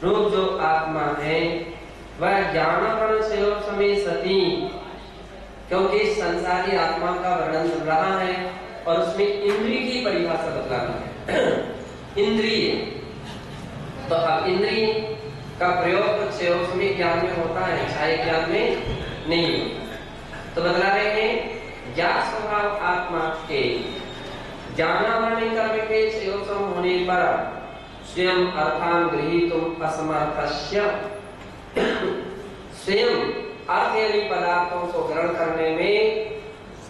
रूप जो आत्मा है वह ज्ञानावरण से समय सती, क्योंकि संसारी आत्मा का वर्णन चल रहा है और उसमें इंद्रिय की परिभाषा बतलानी है। इंद्रिय, तो अब इंद्रिय का प्रयोग समय ज्ञान में होता है, छाया ज्ञान में नहीं। तो बतला रहे हैं ज्ञान स्वभाव आत्मा के ज्ञानावरण कर्म के सम होने पर स्वयं अर्थान गृहीतुम असमर्थस्य, स्वयं अर्थ यानी पदार्थों को ग्रहण करने में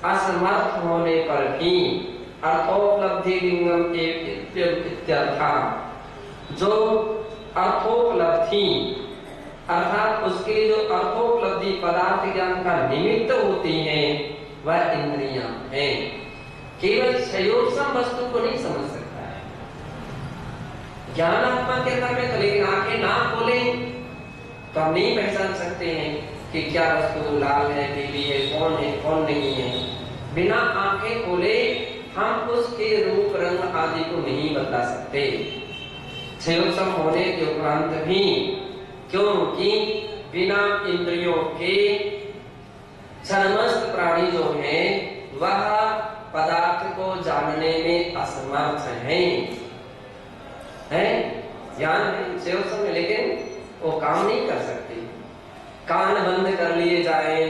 असमर्थ होने पर भी अर्थोपलब्धि लिंगम इत्यर्था, जो अर्थोपलब्धि अर्थात उसके लिए जो अर्थोपलब्धि पदार्थ ज्ञान का निमित्त होती है वह इंद्रियां हैं। केवल क्षयोत्सम वस्तु को नहीं समझ सकता है ज्ञान आत्मा के अंदर में, तो लेकिन आंखें ना खोले तो हम नहीं पहचान सकते हैं कि क्या वस्तु लाल है, पीली है, कौन नहीं है। बिना आंखें खोले हम उसके रूप रंग आदि को नहीं बता सकते। क्षयोत्सम होने के उपरांत भी, क्योंकि बिना इंद्रियों के समस्त प्राणी जो है वह पदार्थ को जानने में असमर्थ हैं। ज्ञान है क्षयोत्सम में, लेकिन वो काम नहीं कर सकते। कान बंद कर लिए जाए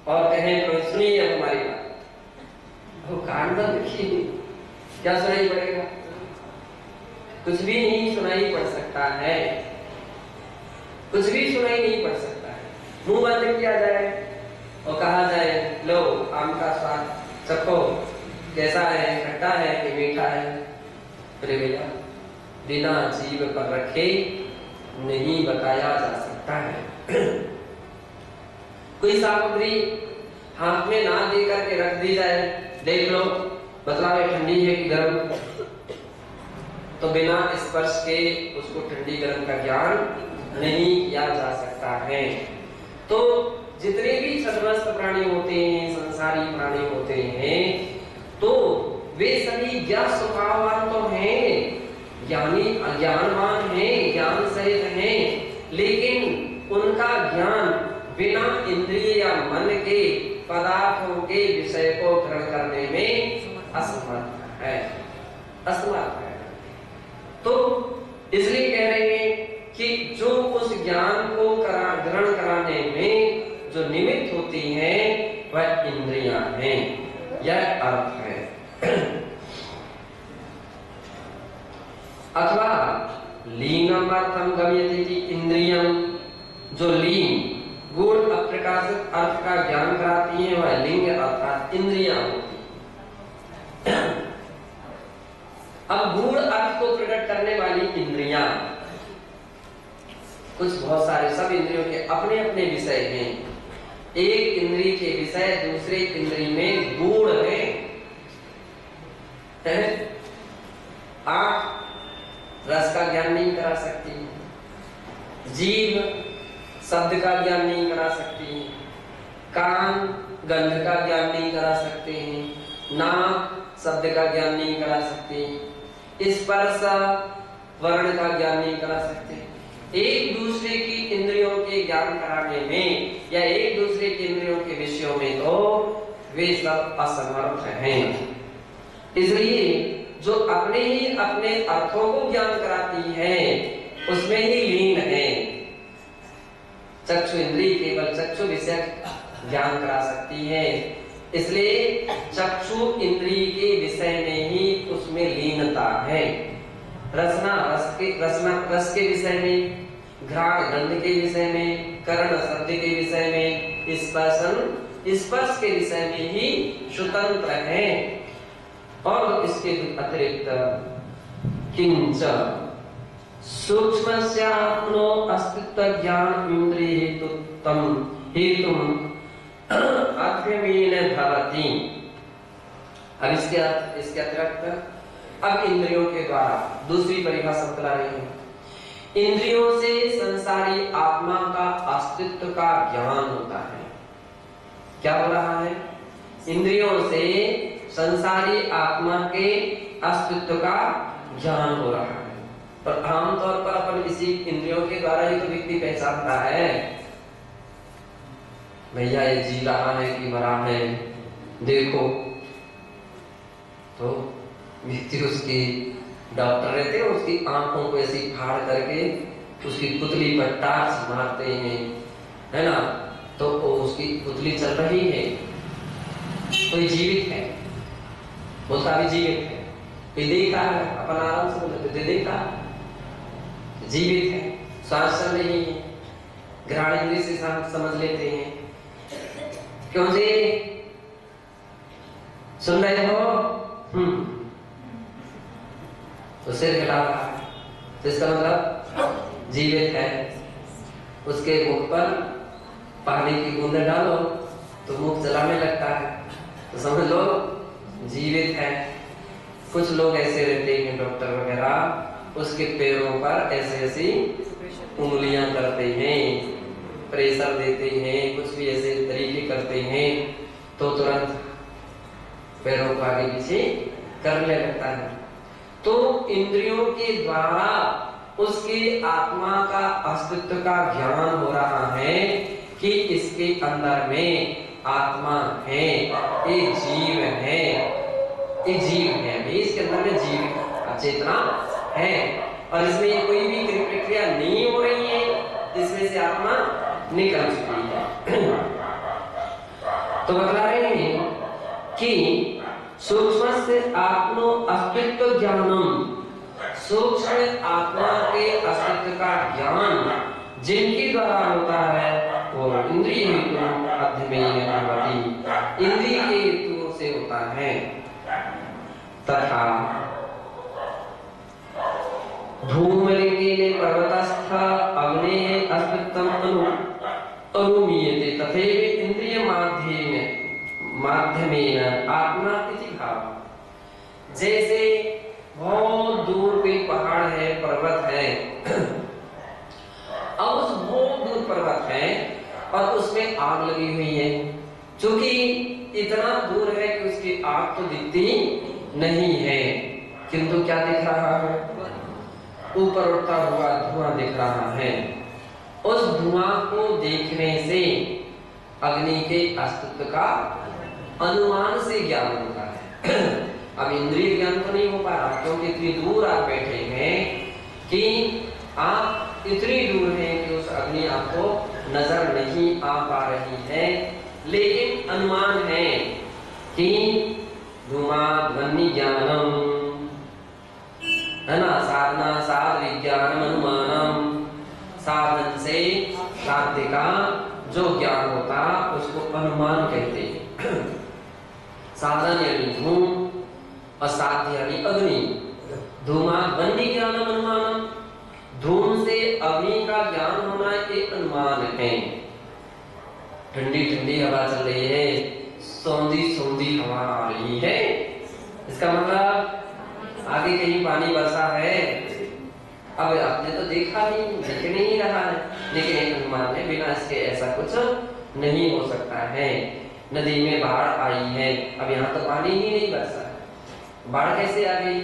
और कहें तो सुनिए हमारी बात, वो कान बंद किए क्या सुनाई पड़ेगा? कुछ भी नहीं सुनाई पड़ सकता है, कुछ भी सुनाई नहीं पड़ सकता है। मुंह बंद किया जाए और कहा जाए लो आम का स्वाद चखो, कैसा है, खट्टा है कि मीठा है? अरे भैया, बिना जीभ पर रखे नहीं बताया जा सकता है। कोई सामग्री हाथ में ना दे करके रख दी जाए, देख लो बतलावे ठंडी है कि गर्म, तो बिना स्पर्श के उसको ठंडी गर्म का ज्ञान नहीं किया जा सकता है। तो जितने भी सदमस्त प्राणी होते हैं, संसारी प्राणी होते हैं, तो वे सभी ज्ञान स्वभाववान तो हैं, ज्ञानी अज्ञानवान हैं, ज्ञान सहित हैं, लेकिन उनका ज्ञान बिना इंद्रिय या मन के पदार्थों के विषय को ग्रहण करने में असमर्थ है, असमर्थ है। तो इसलिए कह रहे हैं कि जो उस ज्ञान को ग्रहण कराने में जो निमित्त होती हैं वह इंद्रियां हैं, यह अर्थ है। अथवा लीनम अर्थम गम्यते कि इंद्रियम, जो लीन गूढ़ अप्रकाशित अर्थ का ज्ञान कराती है वह लिंग अर्थात इंद्रियां होती है। अब गूढ़ अर्थ को प्रकट करने वाली इंद्रियां, कुछ बहुत सारे, सब इंद्रियों के अपने अपने विषय हैं। एक इंद्रिय के विषय दूसरे इंद्रिय में गूढ़ है। आंख रस का ज्ञान नहीं करा सकती, जीभ शब्द का ज्ञान नहीं करा सकती, कान गंध का ज्ञान नहीं करा सकते हैं, नाक शब्द का ज्ञान नहीं करा सकते, स्पर्श वर्ण का ज्ञान नहीं करा सकते। एक दूसरे की इंद्रियों के ज्ञान कराने में या एक दूसरे के इंद्रियों के विषयों में तो वे सब असमर्थ हैं। इसलिए जो अपने ही अपने अर्थों को ज्ञान कराती है उसमें ही लीन है। चक्षु इंद्रिय केवल चक्षु विषय ज्ञान करा सकती है, इसलिए चक्षु इंद्रिय के विषय में ही उसमें लीनता है। रसना रस के विषय में, घ्राण गंध के विषय में, कर्ण शब्द के विषय में, स्पर्श के विषय में ही स्वतंत्र है। और इसके अतिरिक्त किंच सूक्ष्मस्यात्मनो अस्तित्व ज्ञान इंद्रिय हेतुम अध्ययन भवति। अब इसके अतिरिक्त अब इंद्रियों के द्वारा दूसरी परिभाषा बता रही है। इंद्रियों से संसारी आत्मा का अस्तित्व का ज्ञान होता है। क्या हो रहा है? इंद्रियों से संसारी आत्मा के अस्तित्व का ज्ञान हो रहा है। और आमतौर पर अपन इसी इंद्रियों के द्वारा ही तो व्यक्ति पहचानता है, भैया ये जी रहा है कि मरा है, देखो। तो व्यक्ति उसकी, डॉक्टर रहते हैं, उसकी आंखों को ऐसी फाड़ करके उसकी पुतली पर टार्च मारते हैं, है ना, तो उसकी पुतली चल रही है तो ये जीवित है, बोलता भी जीवित है, ये देखा है, अपन आराम से बोलते देखा जीवित है, श्वास चल रही है, घ्राण इंद्रिय से समझ लेते हैं। क्यों जी, सुन रहे हो? तो सिर हिला रहा है, तो इसका मतलब जीवित है। उसके मुख पर पानी की बूंदें डालो तो मुख जलाने लगता है, तो समझ लो जीवित है। कुछ लोग ऐसे रहते हैं, डॉक्टर वगैरह, उसके पैरों पर ऐसे ऐसी उंगलियां करते हैं, प्रेशर देते हैं, कुछ भी ऐसे तरीके करते हैं, तो तुरंत पैरों को आगे पीछे करने लगता है। तो इंद्रियों के द्वारा उसकी आत्मा का अस्तित्व का ज्ञान हो रहा है कि इसके अंदर में आत्मा है, ये जीव है, ये जीव है, इसके अंदर में जीव चेतना है, और इसमें कोई भी प्रक्रिया नहीं हो रही है, इसमें से आत्मा निकल चुकी है। तो बता रहे हैं कि सूक्ष्म से आत्मो अस्तित्व ज्ञानम, सूक्ष्म आत्मा के अस्तित्व का ज्ञान जिनके द्वारा होता है वो इंद्रिय हेतु अध्ययन भवति, इंद्रिय के हेतु से होता है। तथा धूमलिंगे पर्वतस्थ अग्नेः अस्तित्वम् अनुमीयते तथैव इंद्रिय माध्यमेन आत्मा इति भाव। जैसे बहुत दूर पे पहाड़ है, पर्वत है, अब उस बहुत दूर पर्वत है और उसमें आग लगी हुई है, क्योंकि इतना दूर है कि उसकी आग तो दिखती नहीं है, किंतु क्या दिख रहा है? ऊपर उठता हुआ धुआं दिख रहा है। उस धुआं को देखने से अग्नि के अस्तित्व का अनुमान से ज्ञान होता है। अब इंद्रिय ज्ञान तो नहीं हो पा रहा, क्योंकि इतनी दूर आप बैठे हैं कि आप इतनी दूर हैं कि उस अग्नि आपको नजर नहीं आ पा रही है, लेकिन अनुमान है कि धूमात् ध्वनि ज्ञानम, है ना, साधना साध विज्ञानम अनुमानम, साधन से साध्य का जो ज्ञान होता उसको अनुमान कहते हैं। साधन यानी धूम और साध्य यानी अग्नि। धूमात् ध्वनि ज्ञानम अनुमानम, धूम से अग्नि का ज्ञान होना एक अनुमान है। ठंडी ठंडी हवा चल रही है, सौंधी सौंधी हवा आ रही है, इसका मतलब आगे कहीं पानी बरसा है। अब आपने तो देखा नहीं, दिख नहीं रहा है, लेकिन एक अनुमान है, बिना इसके ऐसा कुछ नहीं हो सकता है। नदी में बाढ़ आई है, अब यहाँ तो पानी ही नहीं बरसा है, बाढ़ कैसे आ गई?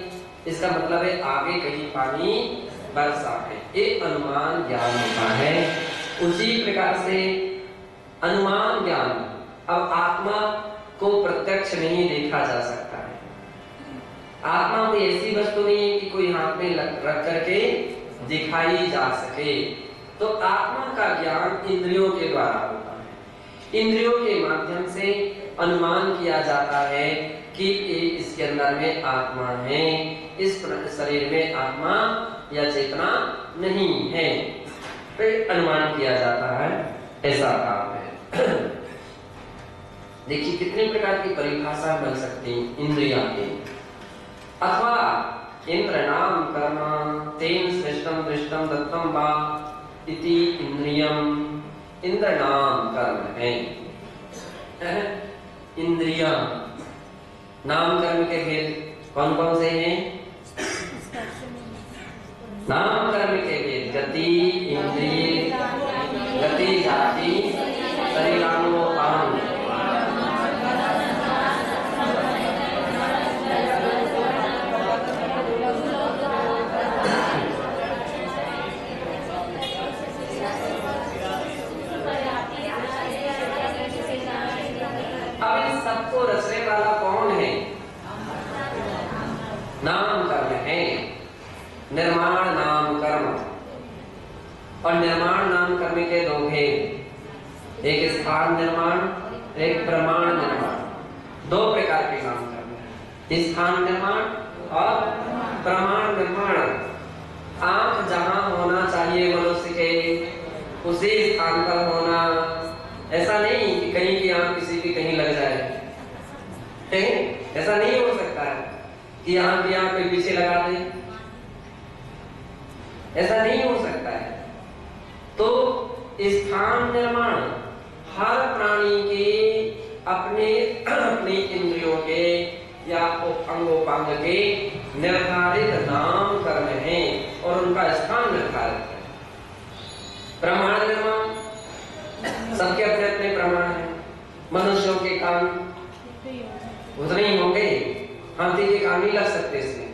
इसका मतलब है आगे कहीं पानी बरसा है, एक अनुमान ज्ञान होता है। उसी प्रकार से अनुमान ज्ञान, अब आत्मा को प्रत्यक्ष नहीं देखा जा सकता है। आत्मा कोई ऐसी वस्तु नहीं है कि कोई हाथ में रख करके दिखाई जा सके, तो आत्मा का ज्ञान इंद्रियों के द्वारा होता है। इंद्रियों के माध्यम से अनुमान किया जाता है कि इसके अंदर में आत्मा है, इस शरीर में आत्मा या चेतना नहीं है, फिर अनुमान किया जाता है, ऐसा काम है। देखिए कितने प्रकार की परिभाषा बन सकती इंद्रियां की। अथवा इंद्रनाम कर्म तेन सृष्टम दृष्टम दत्तम वा इति इंद्रियम, इंद्रनाम कर्म है। इंद्रियां नाम कर्म के भेद कौन कौन से हैं? नाम कर्म के भेद गति, इंद्रिय, गति, जाति, शरीरानुपान। और निर्माण नाम कर्म के दो भेद, एक स्थान निर्माण, एक प्रमाण निर्माण, दो प्रकार के नाम कर्म है, स्थान निर्माण और प्रमाण निर्माण। आंख जहां होना चाहिए मनुष्य के उसी स्थान पर होना, ऐसा नहीं कि कहीं की आंख किसी की कहीं लग जाए, ऐसा नहीं हो सकता है कि यहाँ की आंख कोई पीछे लगा दे, ऐसा नहीं हो सकता है। तो स्थान निर्माण हर प्राणी के अपने अपने इंद्रियों के या अंगोपांग के निर्धारित नाम कर्म हैं और उनका स्थान निर्धारित है। प्रमाण निर्माण सबके अपने अपने प्रमाण हैं। मनुष्यों के कान उतने ही होंगे, हाथी के कान नहीं लग सकते इसमें।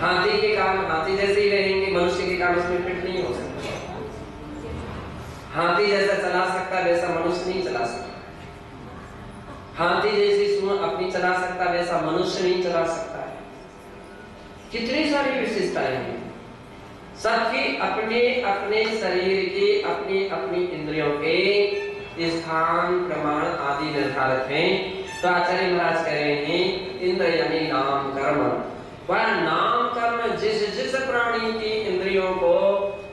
हाथी के कान हाथी जैसे ही रहेंगे, मनुष्य के कान उसमें फिट नहीं हो सकते। हाथी जैसा चला सकता वैसा मनुष्य नहीं चला सकता। हाथी जैसी सूंड अपनी चला सकता वैसा मनुष्य नहीं चला सकता है। कितनी सारी विशेषताएं हैं, सबकी अपने अपने शरीर की अपनी अपनी इंद्रियों के स्थान प्रमाण आदि निर्धारित हैं। तो आचार्य महाराज कह रहे हैं इंद्र यानी नाम कर्म, वह नाम कर्म जिस जिस प्राणी की इंद्रियों को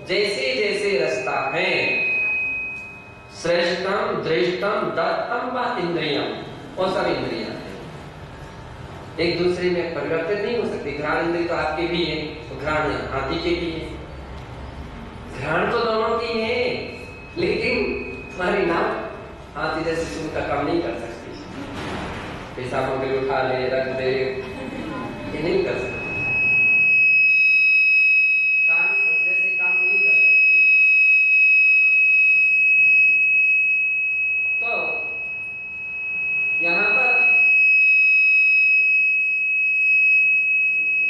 जैसे जैसे रचता है, श्रेष्ठम दृष्टम दत्तम व इंद्रियम, और सब इंद्रियां एक दूसरे में परिवर्तित नहीं हो सकती। घ्राण इंद्रिय तो आपके भी है, तो घ्राण हाथी के भी है, घ्राण तो दोनों की है, लेकिन तुम्हारी नाक हाथी जैसे सूंड का काम नहीं कर सकती। पेशाबों के लिए उठा ले रख दे, ये नहीं कर सकती। कान उस जैसे काम नहीं कर सकती। तो यहाँ पर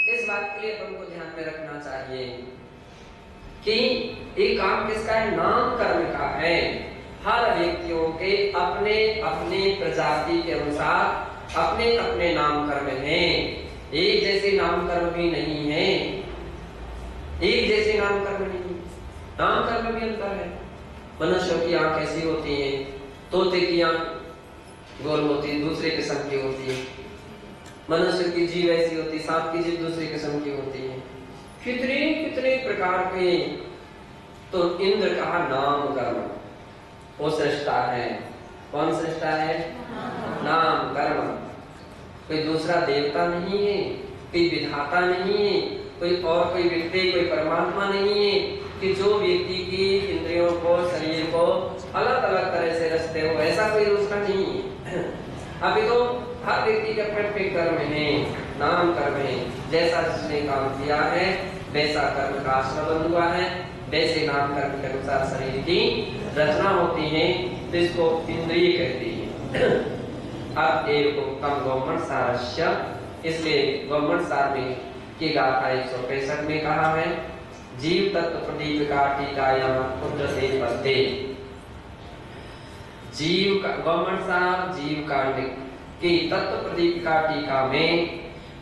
इस बात के लिए तुमको ध्यान में रखना चाहिए कि ये काम किसका है, नाम कर्म का है। हर व्यक्तियों के अपने अपने प्रजाति के अनुसार अपने अपने नाम कर्म हैं। एक जैसे नाम कर्म भी नहीं है, एक जैसे नाम कर्म नहीं, नाम कर्म भी अंतर है। मनुष्यों की आंख ऐसी होती है, तोते की आंख गोल होती है, दूसरे किस्म की होती है। मनुष्य की जीभ ऐसी होती है, सांप की जीभ दूसरे किस्म की होती है। कितने कितने प्रकार के। तो इंद्र कहा नाम कर्म, वो सृष्टा है। कौन सृष्टा है? नाम कर्म। कोई दूसरा देवता नहीं है, कोई विधाता नहीं है, कोई और कोई व्यक्ति, कोई परमात्मा नहीं है कि जो व्यक्ति की इंद्रियों को, शरीर को अलग अलग तरह से रचते हो, ऐसा कोई दूसरा नहीं है। अभी तो हर व्यक्ति के अपने कर्म है, नाम कर्म है। जैसा जिसने काम किया है वैसा कर्म का आश्रय बन हुआ है, वैसे नाम कर्म के अनुसार शरीर की रचना होती है, तो इसको इंद्रिय कहती है। अब एक उत्तम गौमण सारस्य, इसलिए गौमण सार में की गाथा 165 में कहा है, जीव तत्व प्रदीप का टीकायाम पुत्र से पद्ये। जीव का गौमण सार जीव कांड की तत्व प्रदीप का टीका में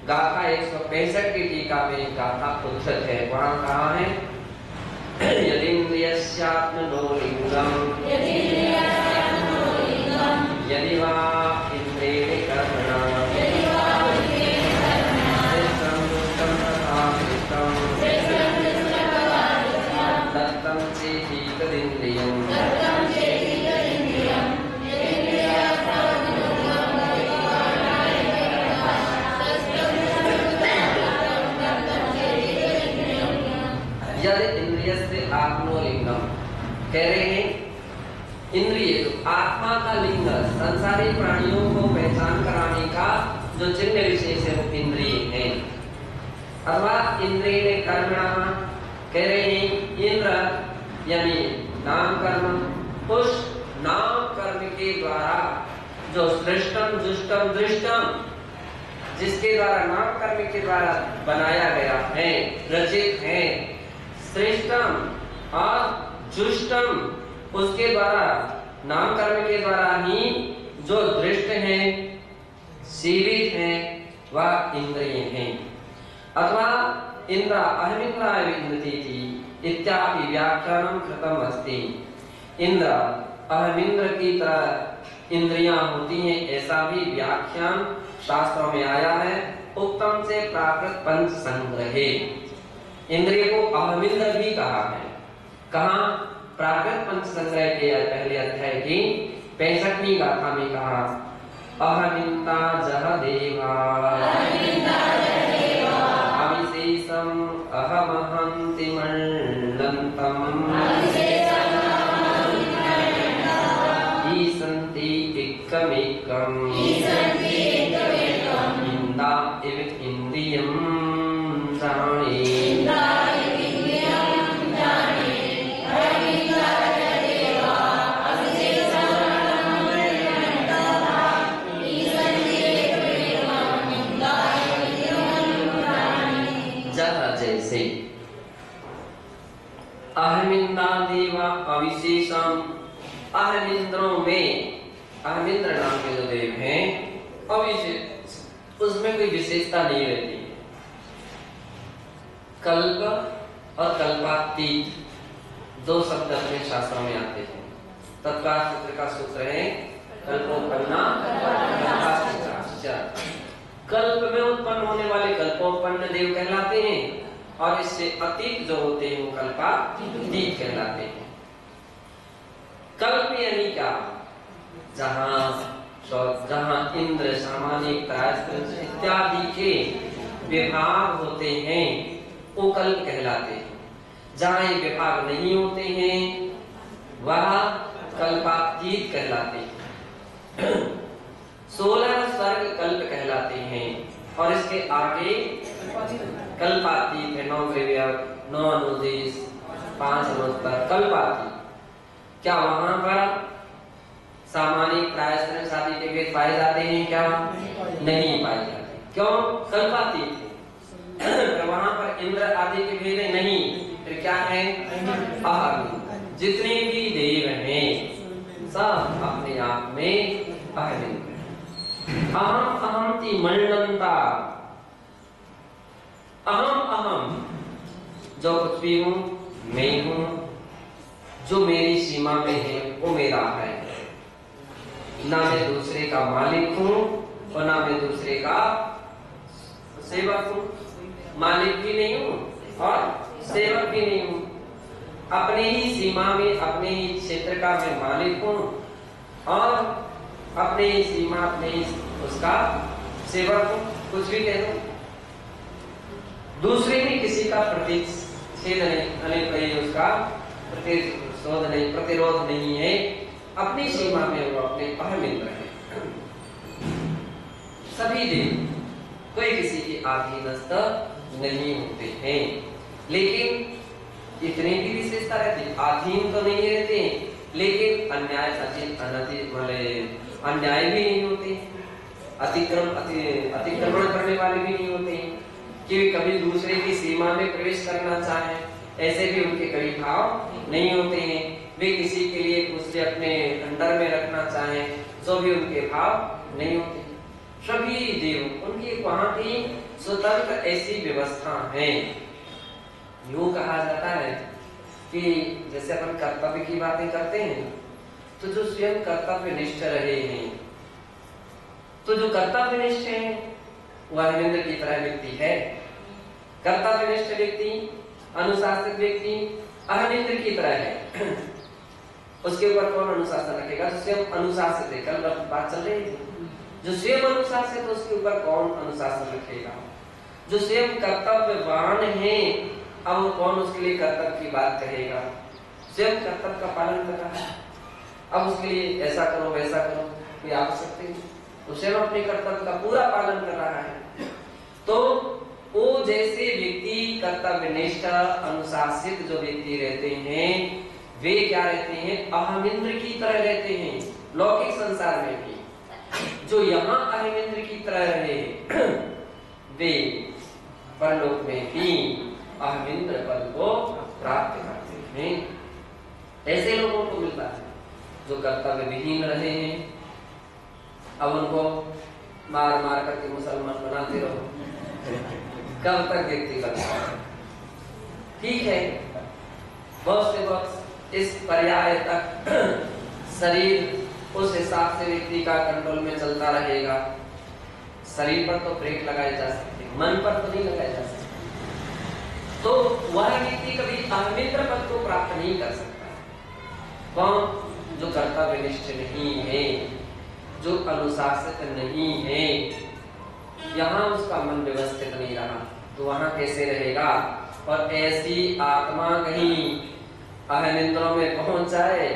गाथा 165 की टीका में गाथा उद्धृत है। वहां कहा है यदिन्द्रियस्यात्मनो लिंगम यदि वा इंद्रिय कर्मणा दत्तं चेति तदिन्द्रियम् यदि इंद्रियस्य आत्मलिंगम, कह रहे हैं इंद्रिय आत्मा का लिंग, संसारी प्राणियों को पहचान कराने का जो चिन्ह विशेष है वो इंद्रिय है। अथवा इंद्रिय कर्मणा, कह रहे हैं इंद्र यानी नाम कर्म, उस नाम कर्म के द्वारा जो सृष्टम जुष्टम दृष्टम, जिसके द्वारा नाम कर्म के द्वारा बनाया गया है, रचित है, श्रेष्ठम और जुष्टम, उसके द्वारा नाम कर्म के द्वारा ही जो दृष्ट है, सेवित है, वह इंद्रिय है। अथवा इंद्र अहमिन्द्राय विन्दतीति इत्यादि व्याख्यानं कृतम् अस्ति। इंद्र अहमिंद्र की तरह इंद्रियां होती हैं, ऐसा भी व्याख्यान शास्त्रों में आया है। उत्तम से प्राकृत पंच संग्रहे इंद्रिय को अहमिंद्र भी कहा है। कहा? प्राकृत पंच संग्रह के पहले अध्याय की 65वीं गाथा में कहा अहमिंदा जह देवा अविशेषम अहमहंति मण्डलंतम ईसन्ति एकमेकम् इंदा इव इंद्रियं जाने अहमिंदा देवा अविशेषम अहमिंद्रों में अहमिंद्र नाम के जो देव हैं अविशेष, उसमें कोई विशेषता नहीं रहती। कल्प और कल्पातीत दो शब्द अपने शास्त्रों में आते हैं। तत्काल सूत्र का सूत्र है कल्पोपन्ना कल्पाश्च। कल्प में उत्पन्न होने वाले कल्पोपन्न देव कहलाते हैं और इससे अतीत जो होते हैं वो कल्पातीत कहलाते हैं। कल्प यानी क्या? जहां इंद्र सामान्य इत्यादि के विभाग होते हैं वो कल्प कहलाते हैं। जहां ये विभाग नहीं होते हैं वह कल्पातीत कहलाते हैं। 16 स्वर्ग कल्प कहलाते हैं और इसके आगे कल्पातीत है। 9 ग्रेवियर 9 अनुदेश 5 अनुत्तर कल्पातीत। क्या वहां पर सामान्य प्रायश्चित शादी के भेद पाए जाते हैं? क्या नहीं पाए जाते? क्यों? कल्पातीत है। वहां पर इंद्र आदि के भेद नहीं, फिर क्या है? अहम। जितने भी देव हैं सब अपने आप में अहम। अहम अहंति मण्डलंता। अहम अहम जो कुछ भी हूं मैं हूं, जो मेरी सीमा में है वो मेरा है। ना मैं दूसरे का मालिक हूं और ना मैं दूसरे का सेवक हूं। मालिक भी नहीं हूं और सेवक भी नहीं हूं। अपने ही सीमा में अपने ही क्षेत्र का मैं मालिक हूं और अपने ही सीमा अपने ही उसका सेवक हूं। कुछ भी कह दो, दूसरे में किसी का प्रतिषेध नहीं, उसका प्रतिरोध नहीं, प्रतिरोध नहीं है। अपनी सीमा में वो अपने अहमिंद्र है। सभी देव कोई किसी के अधीनस्थ नहीं होते हैं, लेकिन इतनी भी विशेषता रहती है। अधीन तो नहीं रहते लेकिन अन्याय अन्याय भी नहीं होते, अतिक्रमण करने वाले भी नहीं होते कि कभी दूसरे की सीमा में प्रवेश करना चाहे, ऐसे भी उनके कभी भाव नहीं होते हैं। वे किसी के लिए दूसरे अपने अंडर में रखना चाहे तो भी उनके भाव नहीं होते। सभी देव उनकी वहां की स्वतंत्र ऐसी व्यवस्था है। यूं कहा जाता है कि जैसे अपन कर्तव्य की बातें करते हैं तो जो स्वयं कर्तव्य निष्ठ रहे हैं, तो जो कर्तव्य निष्ठ है वह अहमिंद्र की तरह व्यक्ति है। कर्तव्य निष्ठ व्यक्ति, अनुशासित व्यक्ति अहमिंद्र की तरह है। उसके ऊपर कौन अनुशासन रखेगा? जो स्वयं अनुशासित है। कल बात चल रही थी, जो स्वयं अनुशासित है उसके ऊपर कौन अनुशासन रखेगा? जो स्वयं कर्तव्यवान है, अब कौन उसके लिए कर्तव्य की बात कहेगा? स्वयं कर्तव्य का पालन कर रहा है, अब उसके लिए ऐसा करो वैसा करो कोई आवश्यकता नहीं, तो स्वयं अपने कर्तव्य का पूरा पालन कर रहा है। तो वो जैसे व्यक्ति कर्तव्यनिष्ठ अनुशासित जो व्यक्ति रहते हैं वे क्या रहते हैं? अहमिंद्र की तरह रहते हैं। लौकिक संसार में भी जो यहाँ अहमिंद्र की तरह रहे वे परलोक में भी अहमिंद्र पद को प्राप्त करते हैं। ऐसे लोगों को मिलता है जो कर्तव्य विहीन रहे हैं। अब उनको मार मार करके मुसलमान बनाते रहो, कब तक व्यक्ति करता है? ठीक है, बहुत से बहुत इस पर्याय तक शरीर उस हिसाब से व्यक्ति का कंट्रोल में चलता रहेगा। शरीर पर तो ब्रेक लगाए जा सकते, मन पर तो नहीं लगाए जा सकते। तो वह व्यक्ति कभी अहमित्र पद को प्राप्त नहीं कर सकता। कौन? जो कर्तव्यनिष्ठ नहीं है, जो अनुशासित नहीं है, यहाँ उसका मन व्यवस्थित नहीं रहा, तो वहां कैसे रहेगा? और ऐसी आत्मा कहीं अहमित्रों में पहुंच जाए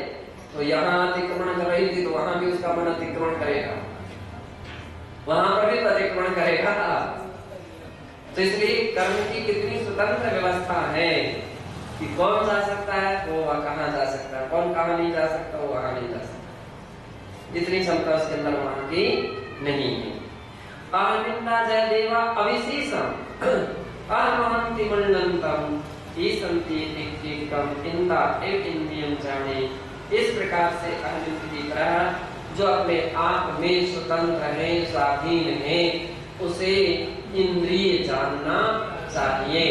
तो यहाँ अतिक्रमण कर रही थी तो वहां भी उसका मन अतिक्रमण करेगा, वहां पर भी अतिक्रमण करेगा। तो इसलिए कर्म की कितनी स्वतंत्र व्यवस्था है कि कौन जा सकता है वो कहाँ जा सकता है, कौन कहाँ नहीं जा सकता वो वहां नहीं जा सकता। इतनी क्षमता उसके अंदर वहां की नहीं है। अहमिन्ना जय देवा अविशेषम अहमहंति मण्डलंतम ईसंति एकम इंदा एक इंद्रियम जाने। इस प्रकार से अहमित की तरह जो अपने आप में स्वतंत्र है, स्वाधीन है, उसे इंद्रिय जानना चाहिए।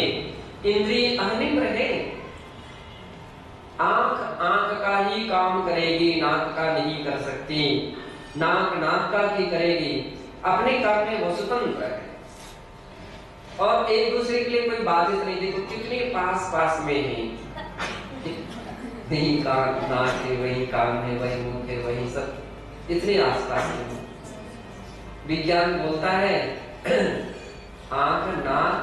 इंद्रिय अहमित्र है। आंख आंख का ही काम करेगी, नाक का नहीं कर सकती। नाक नाक का ही करेगी, अपने काम में वो स्वतंत्र है और एक दूसरे के लिए कोई बाधित नहीं। देखो कितने पास पास में है, वही कान नाक है, वही कान है, वही मुंह है, वही सब इतने आसपास में। विज्ञान बोलता है आंख नाक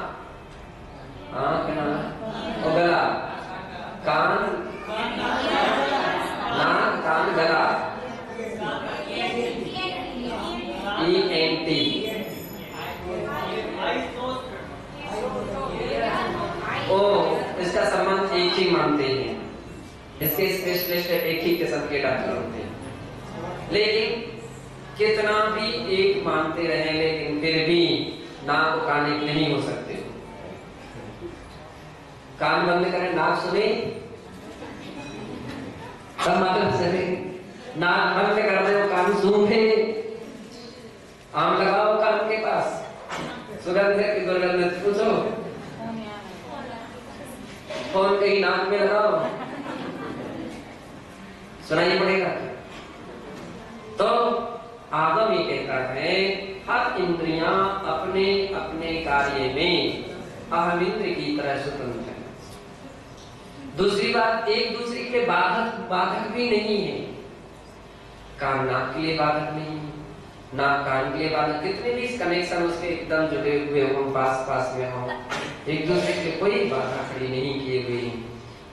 और गला, कान नाक कान गला, ENT। ओ इसका संबंध एक ही मानते हैं, इसके स्पेशलिस्ट एक ही किस्म के डॉक्टर होते हैं। लेकिन कितना भी एक मानते रहे, लेकिन फिर भी नाक और कान एक नहीं हो सकते। कान बंद करें, नाक सुने, सब मतलब सुने। नाक बंद कर दे, कान सूंघे। आम लगाओ कान के पास, सुगंध है कि दुर्गंध पूछो। फोन कहीं नाक में लगाओ, सुनाई पड़ेगा। तो आगम ये कहता है हर इंद्रियां अपने अपने कार्य में अहमिंद्र की तरह स्वतंत्र है। दूसरी बात, एक दूसरे के बाधक भी नहीं है। कान नाक के लिए बाधक नहीं है, नाक कान के लिए बाधक। कितने भी कनेक्शन उसके एकदम जुड़े हुए हो, पास पास में हो, एक दूसरे के कोई बाधा खड़ी नहीं किए हुए हैं,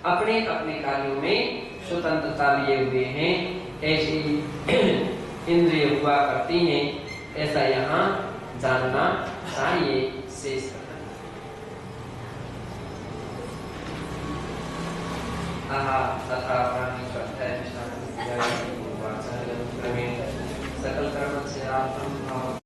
अपने अपने कार्यों में स्वतंत्रता लिए हुए हैं। ऐसी इंद्रिय हुआ करती हैं, ऐसा यहाँ जानना चाहिए। शेष सकल कर्म से